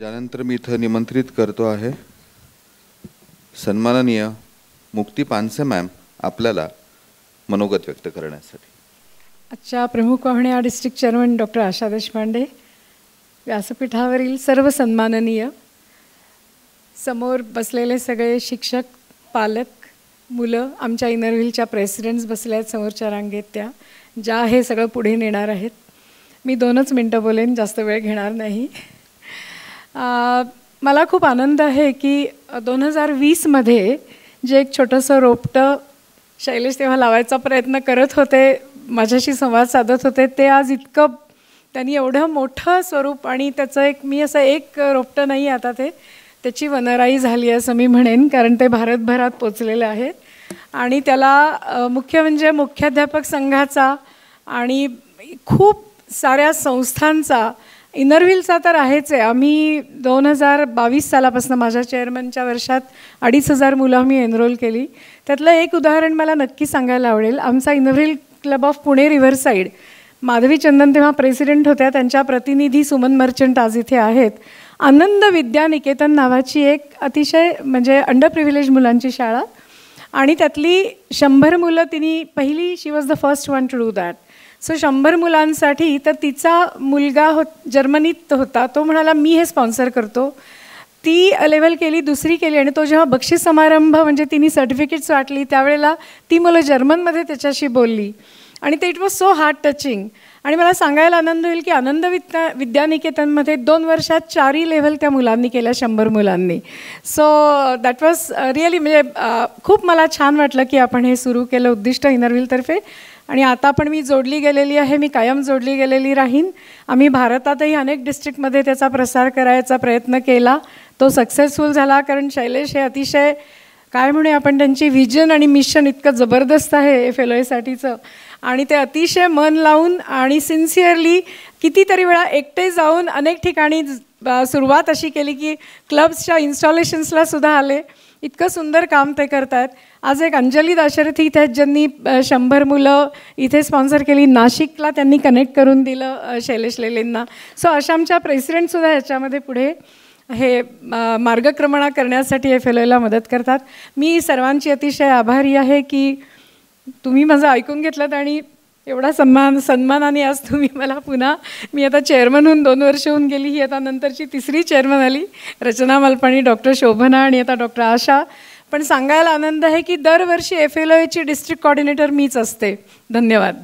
यानंतर मी इथं निमंत्रित करतो आहे सन्माननीय मुक्ती पानसे मॅम आपल्याला मनोगत व्यक्त करण्यासाठी। आजच्या प्रमुख पाहुण्या डिस्ट्रिक्ट चेअरमन डॉक्टर आशा देशपांडे, व्यासपीठावरील सर्व सन्माननीय, समोर बसलेले सगळे शिक्षक, पालक, मुलं, आमच्या इनरव्हीलच्या प्रेसिडेंट्स बसले आहेत समोरच्या रांगेत, त्या ज्या हे सगळं पुढे नेणार आहेत। मी 2च मिनटं बोलेन, जास्त वेळ घेणार नाही। मला खूप आनंद आहे की 2020मध्ये जे एक छोटंसं रोपटं शैलेश तेव्हा लावायचा प्रयत्न करत होते, माझ्याशी संवाद साधत होते, ते आज इतकं त्यांनी एवढं मोठं स्वरूप आणि त्याचं एक रोपटं नाही, आता त्याची वनराई झाली असं मी म्हणेन, कारण ते भारतभरात पोचलेले आहे। आणि त्याला मुख्य म्हणजे मुख्याध्यापक संघाचा आणि खूप साऱ्या संस्थांचा, इनरव्हीलचा तर आहेच आहे। आम्ही 2022 सालापासून माझ्या चेअरमनच्या वर्षात 2,500 मुलं आम्ही एनरोल केली। त्यातलं एक उदाहरण मला नक्की सांगायला आवडेल। आमचा Inner Wheel club of Pune riverside, Madhavi Chandan तेव्हा प्रेसिडेंट होत्या, त्यांच्या प्रतिनिधी सुमन मर्चंट आज इथे आहेत। आनंद विद्यानिकेतन नावाची एक अतिशय म्हणजे अंडर प्रिव्हिलेज मुलांची शाळा, आणि त्यातली 100 मुलं तिने पहिली, she was the first one to do that. So 100 मुलांसाठी, तर तिचा मुलगा जर्मनीत होता, तो म्हणाला मी हे स्पॉन्सर करतो। ती लेवल केली, दुसरी केली, आणि तो जेव्हा बक्षीस समारंभ म्हणजे तिने सर्टिफिकेट्स वाटली त्यावेळेला ती मुलं जर्मनमध्ये त्याच्याशी बोलली, आणि ते it was so heart touching. आणि मला सांगायला आनंद होईल की आनंद विद्यानिकेतनमध्ये 2 वर्षात 4 लेव्हल त्या मुलांनी केल्या, 100 मुलांनी। सो दॅट वॉज रिअली म्हणजे खूप मला छान वाटलं की आपण हे सुरू केलं उद्दिष्ट इनरव्हीलतर्फे, आणि आता पण मी जोडली गेलेली आहे, मी कायम जोडली गेलेली राहीन। आम्ही भारतातही अनेक डिस्ट्रिक्टमध्ये त्याचा प्रसार करायचा प्रयत्न केला, तो सक्सेसफुल झाला, कारण शैलेश हे अतिशय काय म्हणूया आपण, त्यांची व्हिजन आणि मिशन इतकं जबरदस्त आहे फेलोयसाठीचं, आणि ते अतिशय मन लावून आणि सिन्सिअरली कितीतरी वेळा एकटे जाऊन अनेक ठिकाणी सुरुवात अशी केली की क्लब्सच्या इन्स्टॉलेशन्सला सुद्धा आले। इतकं सुंदर काम ते करत आहेत। आज एक अंजली दाशरथी इथे आहेत, ज्यांनी 100 मुलं इथे स्पॉन्सर केली, नाशिकला त्यांनी कनेक्ट करून दिलं शैलेश लेलेंना। सो अशा आमच्या प्रेसिडेंटसुद्धा ह्याच्यामध्ये पुढे हे मार्गक्रमणा करण्यासाठी हे फेलोला मदत करतात। मी सर्वांची अतिशय आभारी आहे की तुम्ही माझं ऐकून घेतलं, आणि एवढा सन्मानाने आज तुम्ही मला पुन्हा, मी आता चेअरमन होऊन 2 वर्ष होऊन गेली, ही आता नंतरची 3री चेअरमन आली, रचना मलपाणी, डॉक्टर शोभना आणि आता डॉक्टर आशा। पण सांगायला आनंद आहे की दरवर्षी FLOAची डिस्ट्रिक्ट कोऑर्डिनेटर मीच असते। धन्यवाद।